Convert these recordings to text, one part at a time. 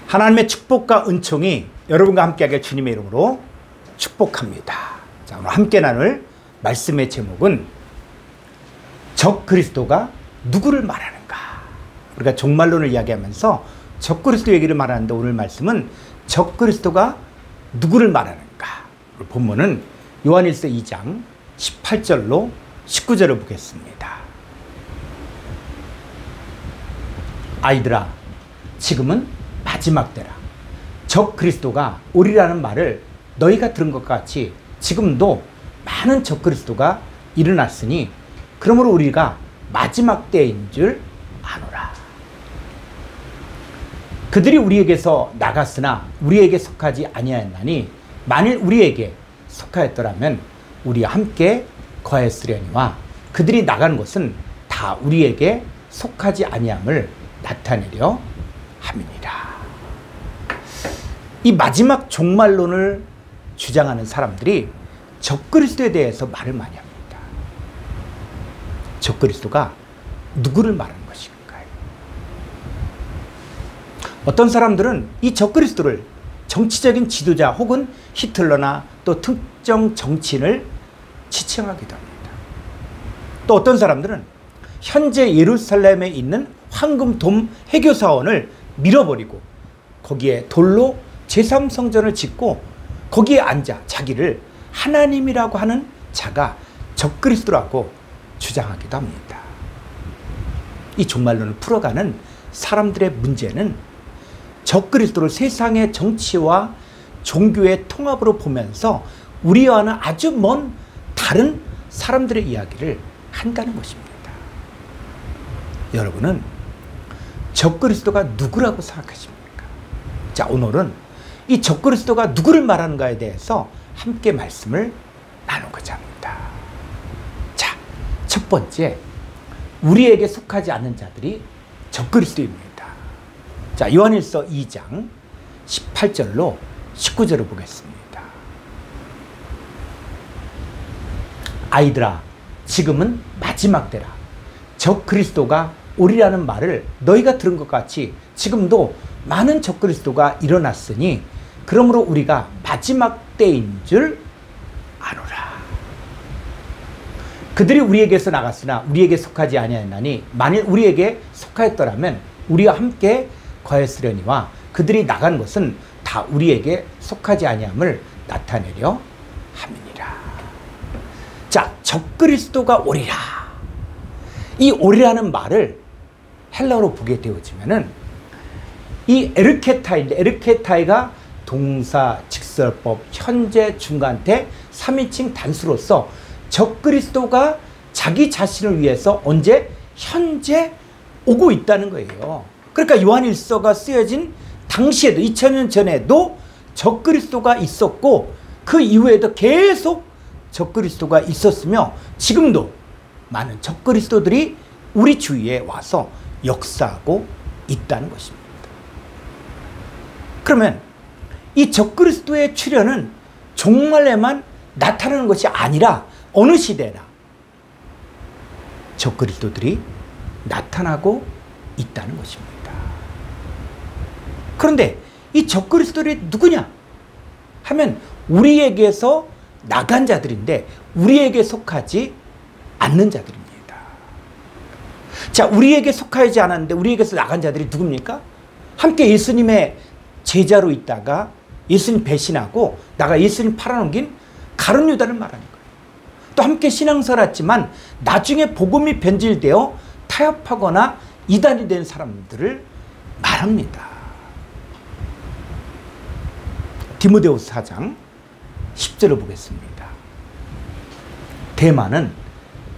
하나님의 축복과 은총이 여러분과 함께하길 주님의 이름으로 축복합니다. 자, 오늘 함께 나눌 말씀의 제목은 적 그리스도가 누구를 말하는가? 우리가 종말론을 이야기하면서 적 그리스도 얘기를 말하는데 오늘 말씀은 적 그리스도가 누구를 말하는가? 본문은 요한일서 2장 18절로 19절을 보겠습니다. 아이들아, 지금은 마지막 때라. 적 그리스도가 오리라는 말을 너희가 들은 것 같이 지금도 많은 적 그리스도가 일어났으니 그러므로 우리가 마지막 때인 줄 아노라. 그들이 우리에게서 나갔으나 우리에게 속하지 아니하였나니 만일 우리에게 속하였더라면 우리와 함께 거했으려니와 그들이 나간 곳은 다 우리에게 속하지 아니함을 나타내려 함이니라. 이 마지막 종말론을 주장하는 사람들이 적그리스도에 대해서 말을 많이 합니다. 적그리스도가 누구를 말하는 것인가요? 어떤 사람들은 이 적그리스도를 정치적인 지도자 혹은 히틀러나 또 특정 정치인을 지칭하기도 합니다. 또 어떤 사람들은 현재 예루살렘에 있는 황금돔 해교사원을 밀어버리고 거기에 돌로 제3성전을 짓고 거기에 앉아 자기를 하나님이라고 하는 자가 적그리스도라고 주장하기도 합니다. 이 종말론을 풀어가는 사람들의 문제는 적그리스도를 세상의 정치와 종교의 통합으로 보면서 우리와는 아주 먼 다른 사람들의 이야기를 한다는 것입니다. 여러분은 적그리스도가 누구라고 생각하십니까? 자, 오늘은 이 적그리스도가 누구를 말하는가에 대해서 함께 말씀을 나누고자 합니다. 자, 첫 번째, 우리에게 속하지 않는 자들이 적그리스도입니다. 자, 요한일서 2장 18절로 19절을 보겠습니다. 아이들아, 지금은 마지막 때라. 적그리스도가 오리라는 말을 너희가 들은 것 같이 지금도 많은 적그리스도가 일어났으니 그러므로 우리가 마지막 때인 줄 아노라. 그들이 우리에게서 나갔으나 우리에게 속하지 아니하였나니 만일 우리에게 속하였더라면 우리와 함께 거했으려니와 그들이 나간 것은 다 우리에게 속하지 아니함을 나타내려 함이니라. 자, 적그리스도가 오리라. 이 오리라는 말을 헬라어로 보게 되어지면은 이 에르케타인데, 에르케타이가 동사, 직설법, 현재, 중간태, 3인칭 단수로서 적그리스도가 자기 자신을 위해서 언제? 현재 오고 있다는 거예요. 그러니까 요한일서가 쓰여진 당시에도 2000년 전에도 적그리스도가 있었고 그 이후에도 계속 적그리스도가 있었으며 지금도 많은 적그리스도들이 우리 주위에 와서 역사하고 있다는 것입니다. 그러면 이 적그리스도의 출현은 종말에만 나타나는 것이 아니라 어느 시대나 적그리스도들이 나타나고 있다는 것입니다. 그런데 이 적그리스도들이 누구냐 하면 우리에게서 나간 자들인데 우리에게 속하지 않는 자들입니다. 자, 우리에게 속하지 않았는데 우리에게서 나간 자들이 누굽니까? 함께 예수님의 제자로 있다가 예수님 배신하고 나가 예수님 팔아넘긴 가룟 유다를 말하는 거예요. 또 함께 신앙생활 했지만 나중에 복음이 변질되어 타협하거나 이단이 된 사람들을 말합니다. 디모데후서 4장 10절을 보겠습니다. 데마는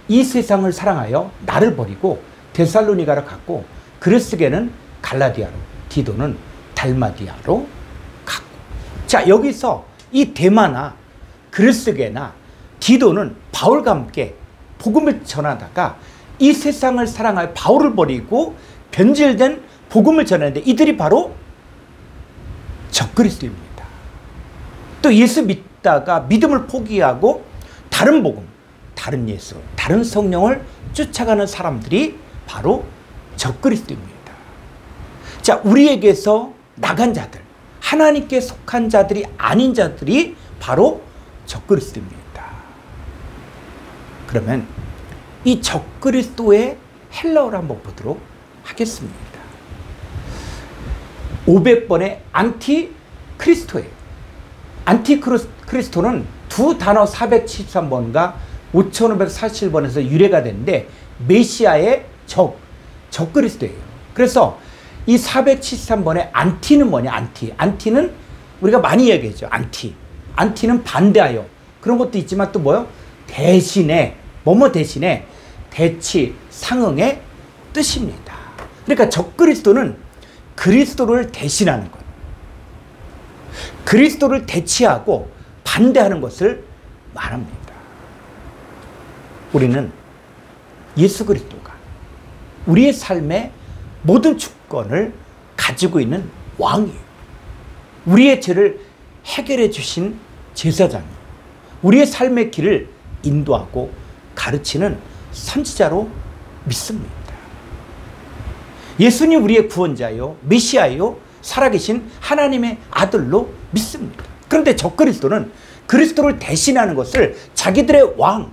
이 세상을 사랑하여 나를 버리고 데살로니가로 갔고 그레스게는 갈라디아로, 디도는 달마디아로 갔고. 자, 여기서 이 데마나 그레스게나 디도는 바울과 함께 복음을 전하다가 이 세상을 사랑하여 바울을 버리고 변질된 복음을 전하는데 이들이 바로 적그리스도입니다. 또 예수 믿다가 믿음을 포기하고 다른 복음, 다른 예수, 다른 성령을 쫓아가는 사람들이 바로 적그리스도입니다. 자, 우리에게서 나간 자들, 하나님께 속한 자들이 아닌 자들이 바로 적그리스도입니다. 그러면 이 적그리스도의 헬라어를 한번 보도록 하겠습니다. 500번의 안티크리스토예요. 안티크리스토는 두 단어 473번과 5547번에서 유래가 되는데 메시아의 적그리스도예요. 그래서 이 473번의 안티는 뭐냐? 안티는 우리가 많이 얘기하죠. 안티는 반대하여. 그런 것도 있지만 또 뭐요? 대신에, 뭐뭐 대신에, 대치, 상응의 뜻입니다. 그러니까 적그리스도는 그리스도를 대신하는 것, 그리스도를 대치하고 반대하는 것을 말합니다. 우리는 예수 그리스도가 우리의 삶의 모든 주권을 가지고 있는 왕이에요. 우리의 죄를 해결해 주신 제사장이에요. 우리의 삶의 길을 인도하고 가르치는 선지자로 믿습니다. 예수님 우리의 구원자요, 메시아요, 살아계신 하나님의 아들로 믿습니다. 그런데 적그리스도는 그리스도를 대신하는 것을 자기들의 왕,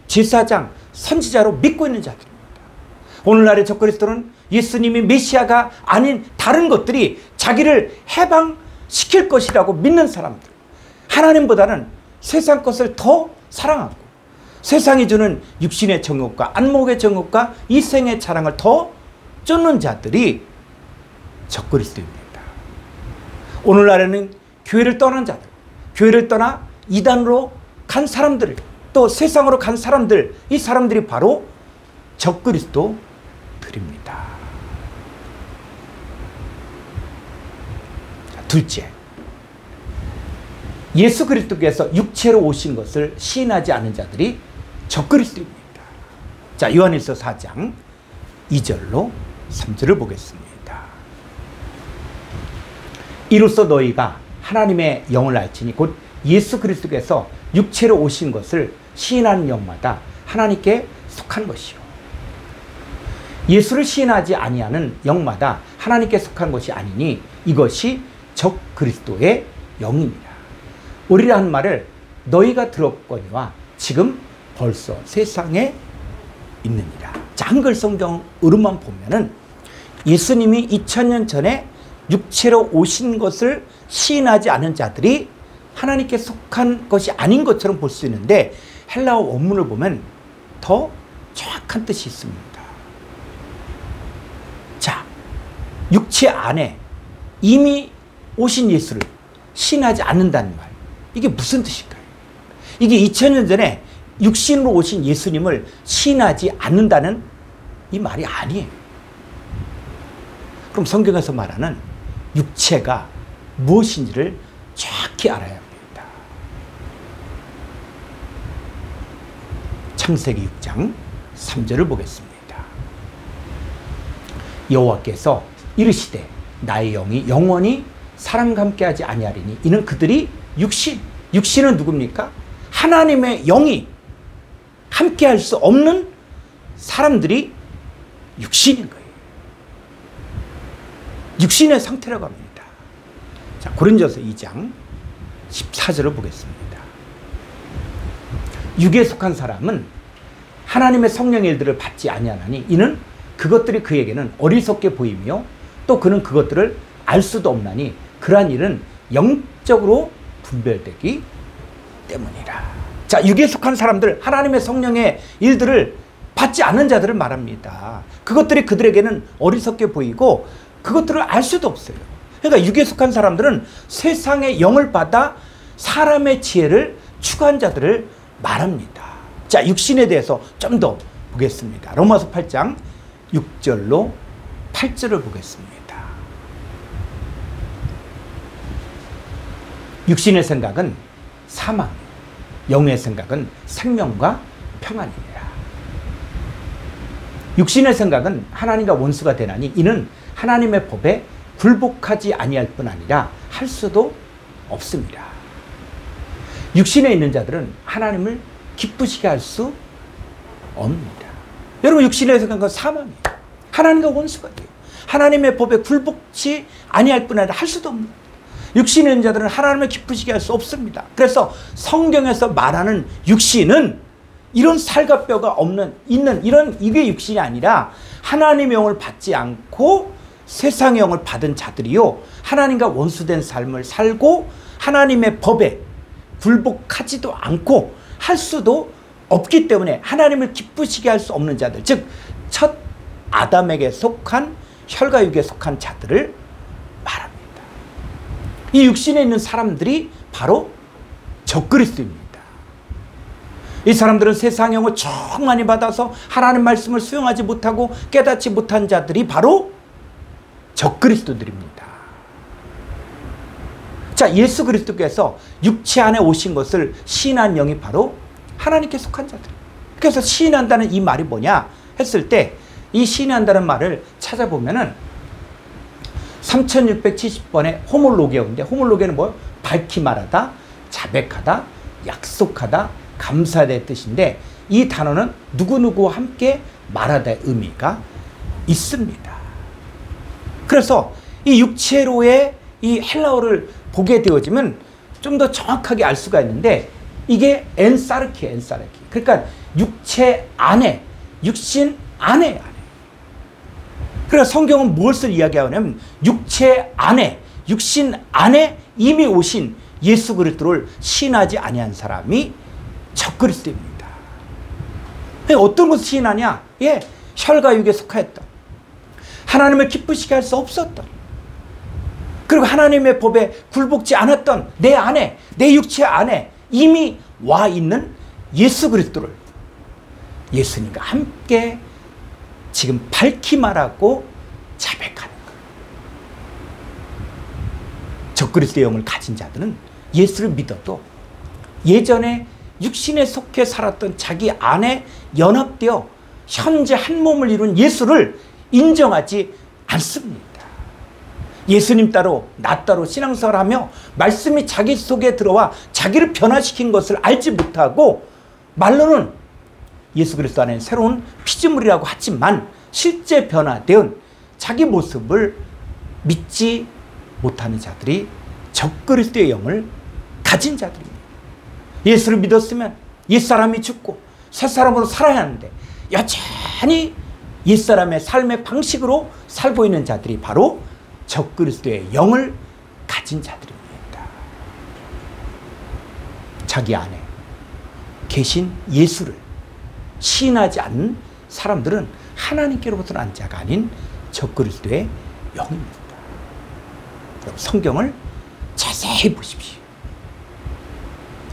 제사장, 선지자로 믿고 있는 자들입니다. 오늘날의 적그리스도는 예수님이 메시아가 아닌 다른 것들이 자기를 해방시킬 것이라고 믿는 사람들, 하나님보다는 세상 것을 더 사랑하고 세상이 주는 육신의 정욕과 안목의 정욕과 이 생의 자랑을 더 쫓는 자들이 적그리스도입니다. 오늘날에는 교회를 떠난 자들, 교회를 떠나 이단으로 간 사람들, 또 세상으로 간 사람들, 이 사람들이 바로 적그리스도들입니다. 둘째, 예수 그리스도께서 육체로 오신 것을 시인하지 않은 자들이 적그리스도입니다. 자, 요한일서 4장 2절로 3절을 보겠습니다. 이로써 너희가 하나님의 영을 알지니 곧 예수 그리스도께서 육체로 오신 것을 시인하는 영마다 하나님께 속한 것이요, 예수를 시인하지 아니하는 영마다 하나님께 속한 것이 아니니 이것이 적그리스도의 영입니다. 우리라 한 말을 너희가 들었거니와 지금 벌써 세상에 있느니라. 자, 한글 성경으로만 보면은 예수님이 2000년 전에 육체로 오신 것을 시인하지 않은 자들이 하나님께 속한 것이 아닌 것처럼 볼 수 있는데 헬라어 원문을 보면 더 정확한 뜻이 있습니다. 자, 육체 안에 이미 오신 예수를 시인하지 않는다는 말, 이게 무슨 뜻일까요? 이게 2000년 전에 육신으로 오신 예수님을 시인하지 않는다는 이 말이 아니에요. 그럼 성경에서 말하는 육체가 무엇인지를 정확히 알아야 합니다. 창세기 6장 3절을 보겠습니다. 여호와께서 이르시되 나의 영이 영원히 사람과 함께하지 아니하리니 이는 그들이 육신은 누굽니까? 하나님의 영이 함께할 수 없는 사람들이 육신인 거예요. 육신의 상태라고 합니다. 자, 고린도서 2장 14절을 보겠습니다. 육에 속한 사람은 하나님의 성령의 일들을 받지 아니하나니 이는 그것들이 그에게는 어리석게 보이며 또 그는 그것들을 알 수도 없나니 그러한 일은 영적으로 분별되기 때문이라. 자, 육에 속한 사람들, 하나님의 성령의 일들을 받지 않는 자들을 말합니다. 그것들이 그들에게는 어리석게 보이고 그것들을 알 수도 없어요. 그러니까 육에 속한 사람들은 세상의 영을 받아 사람의 지혜를 추구한 자들을 말합니다. 자, 육신에 대해서 좀 더 보겠습니다. 로마서 8장 6절로 8절을 보겠습니다. 육신의 생각은 사망, 영의 생각은 생명과 평안이니라. 육신의 생각은 하나님과 원수가 되나니 이는 하나님의 법에 굴복하지 아니할 뿐 아니라 할 수도 없습니다. 육신에 있는 자들은 하나님을 기쁘시게 할 수 없습니다. 여러분, 육신의 생각은 사망이에요. 하나님과 원수가 돼요. 하나님의 법에 굴복치 아니할 뿐 아니라 할 수도 없는, 육신의 있는 자들은 하나님을 기쁘시게 할 수 없습니다. 그래서 성경에서 말하는 육신은 이런 살과 뼈가 있는 이게 육신이 아니라 하나님의 영을 받지 않고 세상의 영을 받은 자들이요, 하나님과 원수된 삶을 살고 하나님의 법에 굴복하지도 않고 할 수도 없기 때문에 하나님을 기쁘시게 할 수 없는 자들, 즉 첫 아담에게 속한 혈과육에 속한 자들을 말합니다. 이 육신에 있는 사람들이 바로 적그리스도입니다. 이 사람들은 세상의 영을 충만히 받아서 하나님 말씀을 수용하지 못하고 깨닫지 못한 자들이 바로 적그리스도들입니다. 자, 예수 그리스도께서 육체 안에 오신 것을 시인한 영이 바로 하나님께 속한 자들. 그래서 시인한다는 이 말이 뭐냐 했을 때, 이 시인한다는 말을 찾아보면은 3670번의 호몰로게어인데, 호몰로게는 뭐예요? 밝히 말하다, 자백하다, 약속하다, 감사하다의 뜻인데, 이 단어는 누구누구와 함께 말하다의 의미가 있습니다. 그래서 이 육체로의 이 헬라어를 보게 되어지면 좀 더 정확하게 알 수가 있는데, 이게 엔사르키예요, 엔사르키. 그러니까 육체 안에, 육신 안에. 그래서 성경은 무엇을 이야기하냐면 육체 안에, 육신 안에 이미 오신 예수 그리스도를 신하지 아니한 사람이 적그리스도입니다. 어떤 것을 시인하냐? 예, 혈과 육에 속하였다. 하나님을 기쁘시게 할 수 없었던, 그리고 하나님의 법에 굴복지 않았던 내 안에, 내 육체 안에 이미 와 있는 예수 그리스도를 예수님과 함께 지금 밝히 말하고 자백하는 거예요. 적그리스도의 영을 가진 자들은 예수를 믿어도 예전에 육신에 속해 살았던 자기 안에 연합되어 현재 한 몸을 이룬 예수를 인정하지 않습니다. 예수님 따로 나 따로 신앙생활을 하며 말씀이 자기 속에 들어와 자기를 변화시킨 것을 알지 못하고 말로는 예수 그리스도 안에 새로운 피조물이라고 하지만 실제 변화된 자기 모습을 믿지 못하는 자들이 적그리스도의 영을 가진 자들입니다. 예수를 믿었으면 옛사람이 죽고 새사람으로 살아야 하는데 여전히 옛사람의 삶의 방식으로 살고 있는 자들이 바로 적그리스도의 영을 가진 자들입니다. 자기 안에 계신 예수를 시인하지 않는 사람들은 하나님께로부터 난 자가 아닌 적그리스도의 영입니다. 여러분, 성경을 자세히 보십시오.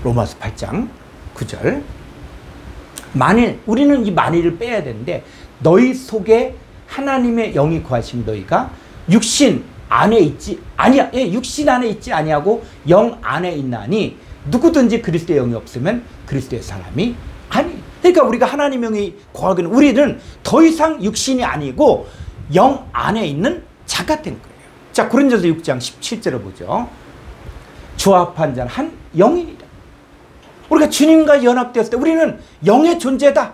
로마서 8장 9절. 만일, 우리는 이 만일을 빼야 되는데, 너희 속에 하나님의 영이 거하신 너희가 육신 안에 있지 아니야. 예, 육신 안에 있지 아니하고 영 안에 있나니 누구든지 그리스도의 영이 없으면 그리스도의 사람이 아니. 그러니까 우리가 하나님의 영이 거하기는 우리는 더 이상 육신이 아니고 영 안에 있는 자가 된 거예요. 자, 고린도서 6장 17절을 보죠. 주와 합한 자는 한 영이니라. 우리가 주님과 연합되었을 때 우리는 영의 존재다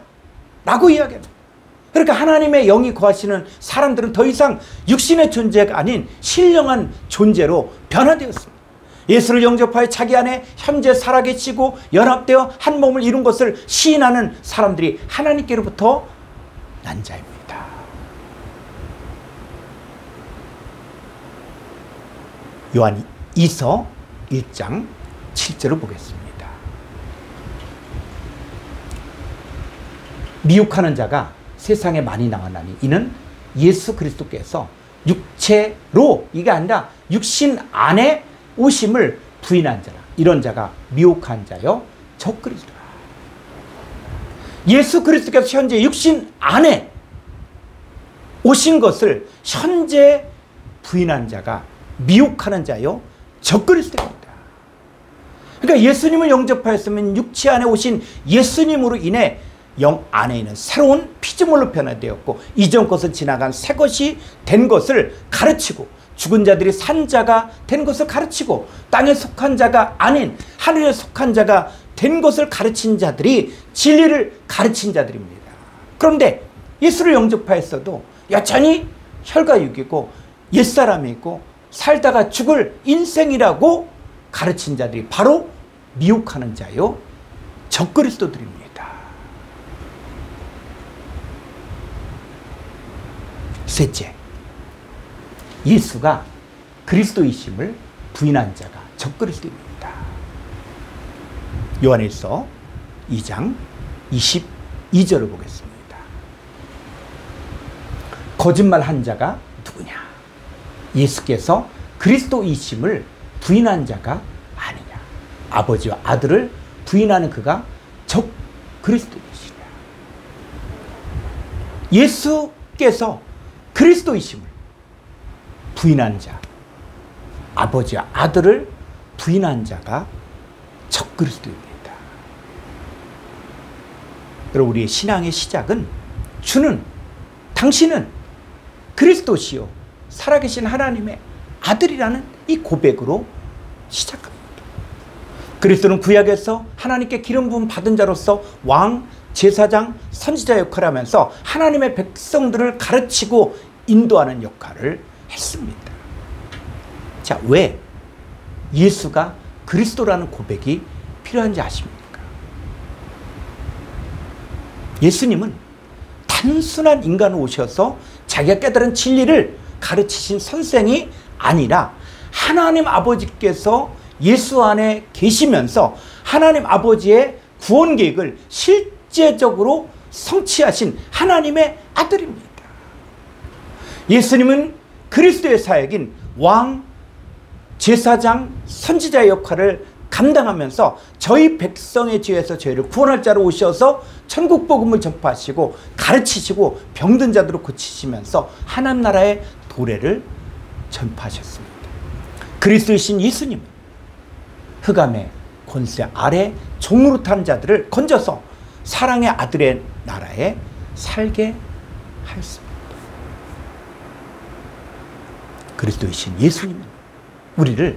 라고 이야기합니다. 그러니까 하나님의 영이 거하시는 사람들은 더 이상 육신의 존재가 아닌 신령한 존재로 변화되었습니다. 예수를 영접하여 자기 안에 현재 살아계시고 연합되어 한 몸을 이룬 것을 시인하는 사람들이 하나님께로부터 난 자입니다. 요한 2서 1장 7절을 보겠습니다. 미혹하는 자가 세상에 많이 나왔나니 이는 예수 그리스도께서 육체로, 이게 아니라 육신 안에 오심을 부인한 자라. 이런 자가 미혹한 자요 적그리스도라. 예수 그리스도께서 현재 육신 안에 오신 것을 현재 부인한 자가 미혹하는 자요 적그리스도입니다. 그러니까 예수님을 영접하였으면 육체 안에 오신 예수님으로 인해 영 안에 있는 새로운 피조물로 변화되었고 이전 것은 지나간 새 것이 된 것을 가르치고 죽은 자들이 산 자가 된 것을 가르치고 땅에 속한 자가 아닌 하늘에 속한 자가 된 것을 가르친 자들이 진리를 가르친 자들입니다. 그런데 예수를 영접하였어도 여전히 혈과육이고 옛사람이고 살다가 죽을 인생이라고 가르친 자들이 바로 미혹하는 자요 적그리스도들입니다. 셋째, 예수가 그리스도이심을 부인한 자가 적그리스도입니다. 요한일서 2장 22절을 보겠습니다. 거짓말한 자가 누구냐? 예수께서 그리스도이심을 부인한 자가 아니냐? 아버지와 아들을 부인하는 그가 적그리스도이시냐? 예수께서 그리스도이심을 부인한 자, 아버지와 아들을 부인한 자가 적그리스도입니다. 여러분, 우리의 신앙의 시작은 당신은 그리스도시요 살아계신 하나님의 아들이라는 이 고백으로 시작합니다. 그리스도는 구약에서 하나님께 기름 부음 받은 자로서 왕, 제사장, 선지자 역할을 하면서 하나님의 백성들을 가르치고 인도하는 역할을 했습니다. 자, 왜 예수가 그리스도라는 고백이 필요한지 아십니까? 예수님은 단순한 인간으로 오셔서 자기가 깨달은 진리를 가르치신 선생이 아니라 하나님 아버지께서 예수 안에 계시면서 하나님 아버지의 구원 계획을 실제적으로 성취하신 하나님의 아들입니다. 예수님은 그리스도의 사역인 왕, 제사장, 선지자의 역할을 감당하면서 저희 백성의 죄에서 저희를 구원할 자로 오셔서 천국 복음을 전파하시고 가르치시고 병든 자들을 고치시면서 하나님 나라의 도래를 전파하셨습니다. 그리스도이신 예수님은 흑암의 권세 아래 종노릇하는 자들을 건져서 사랑의 아들의 나라에 살게 하였습니다. 그리스도이신 예수님은 우리를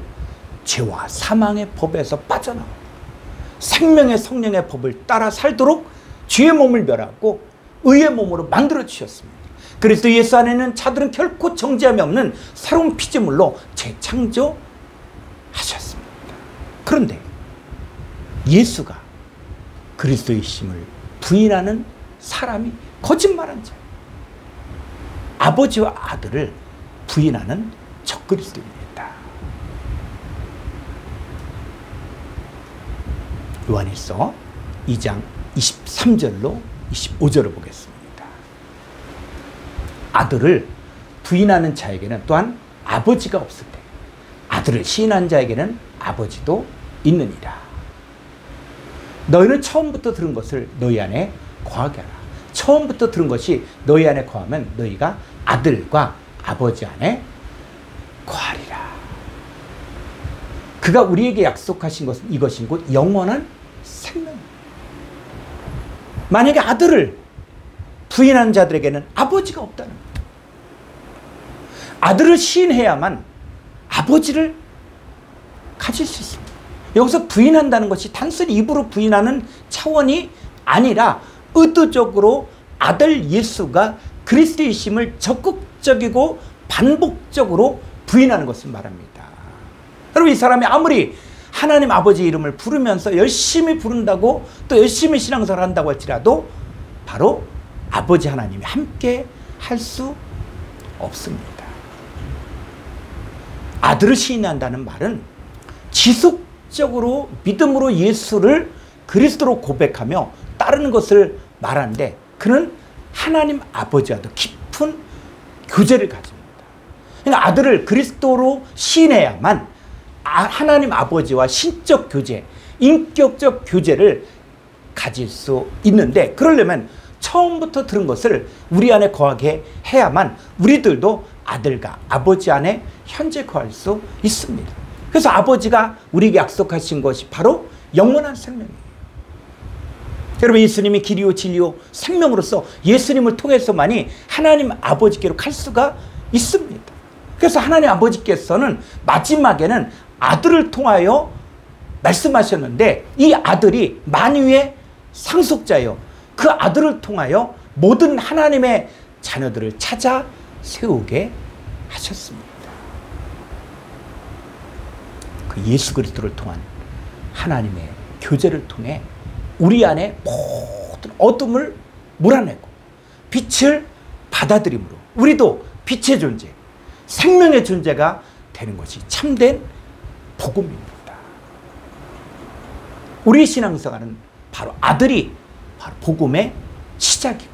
죄와 사망의 법에서 빠져나와 생명의 성령의 법을 따라 살도록 죄의 몸을 멸하고 의의 몸으로 만들어 주셨습니다. 그리스도 예수 안에는 자들은 결코 정죄함이 없는 새로운 피조물로 재창조하셨습니다. 그런데 예수가 그리스도이심을 부인하는 사람이 거짓말한 자예요. 아버지와 아들을 부인하는 적그리스도입니다. 요한일서 2장 23절로 25절을 보겠습니다. 아들을 부인하는 자에게는 또한 아버지가 없을 때 아들을 시인한 자에게는 아버지도 있느니라. 너희는 처음부터 들은 것을 너희 안에 거하게 하라. 처음부터 들은 것이 너희 안에 거하면 너희가 아들과 아버지 안에 거하리라. 그가 우리에게 약속하신 것은 이것인 곧 영원한 생명. 만약에 아들을 부인한 자들에게는 아버지가 없다는 거예요. 아들을 시인해야만 아버지를 가질 수 있습니다. 여기서 부인한다는 것이 단순히 입으로 부인하는 차원이 아니라 의도적으로 아들 예수가 그리스도이심을 적극적이고 반복적으로 부인하는 것을 말합니다. 여러분, 이 사람이 아무리 하나님 아버지 이름을 부르면서 열심히 부른다고 또 열심히 신앙생활을 한다고 할지라도 바로 아버지 하나님이 함께 할 수 없습니다. 아들을 시인한다는 말은 지속적으로 믿음으로 예수를 그리스도로 고백하며 따르는 것을 말하는데 그는 하나님 아버지와도 깊은 교제를 가집니다. 그러니까 아들을 그리스도로 시인해야만 하나님 아버지와 신적 교제, 인격적 교제를 가질 수 있는데 그러려면 처음부터 들은 것을 우리 안에 거하게 해야만 우리들도 아들과 아버지 안에 현재 거할 수 있습니다. 그래서 아버지가 우리에게 약속하신 것이 바로 영원한 생명이에요. 여러분, 예수님이 길이요 진리요 생명으로서 예수님을 통해서만이 하나님 아버지께로 갈 수가 있습니다. 그래서 하나님 아버지께서는 마지막에는 아들을 통하여 말씀하셨는데 이 아들이 만유의 상속자예요. 그 아들을 통하여 모든 하나님의 자녀들을 찾아 세우게 하셨습니다. 그 예수 그리스도를 통한 하나님의 교제를 통해 우리 안에 모든 어둠을 몰아내고 빛을 받아들임으로 우리도 빛의 존재, 생명의 존재가 되는 것이 참된 복음입니다. 우리 신앙생활은 바로 아들이 바로 복음의 시작이고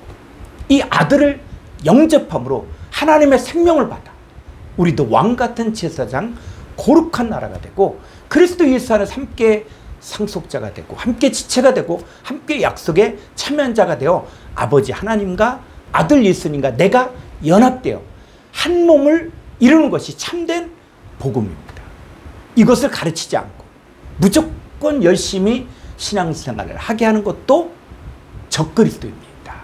이 아들을 영접함으로 하나님의 생명을 받아 우리도 왕같은 제사장 거룩한 나라가 되고 그리스도 예수 안에서 함께 상속자가 되고 함께 지체가 되고 함께 약속의 참여자가 되어 아버지 하나님과 아들 예수님과 내가 연합되어 한 몸을 이루는 것이 참된 복음입니다. 이것을 가르치지 않고 무조건 열심히 신앙생활을 하게 하는 것도 적그리스도입니다.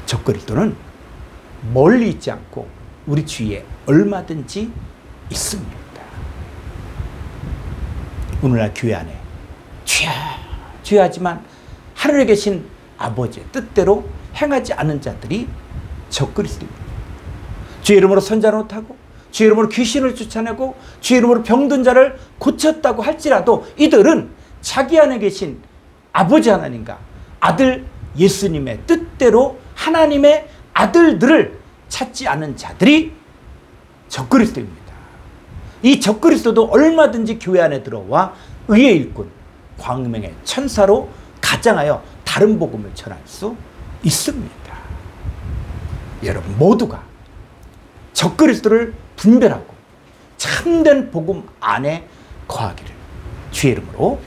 적그리스도는 멀리 있지 않고 우리 주위에 얼마든지 있습니다. 오늘날 교회 안에 죄하지만 하늘에 계신 아버지의 뜻대로 행하지 않는 자들이 적그리스도입니다. 주의 이름으로 선자노릇하고 주의 이름으로 귀신을 쫓아내고 주의 이름으로 병든 자를 고쳤다고 할지라도 이들은 자기 안에 계신 아버지 하나님과 아들 예수님의 뜻대로 하나님의 아들들을 찾지 않은 자들이 적그리스도입니다. 이 적그리스도도 얼마든지 교회 안에 들어와 의의 일꾼, 광명의 천사로 가장하여 다른 복음을 전할 수 있습니다. 여러분 모두가 적그리스도를 분별하고 참된 복음 안에 거하기를 주의 이름으로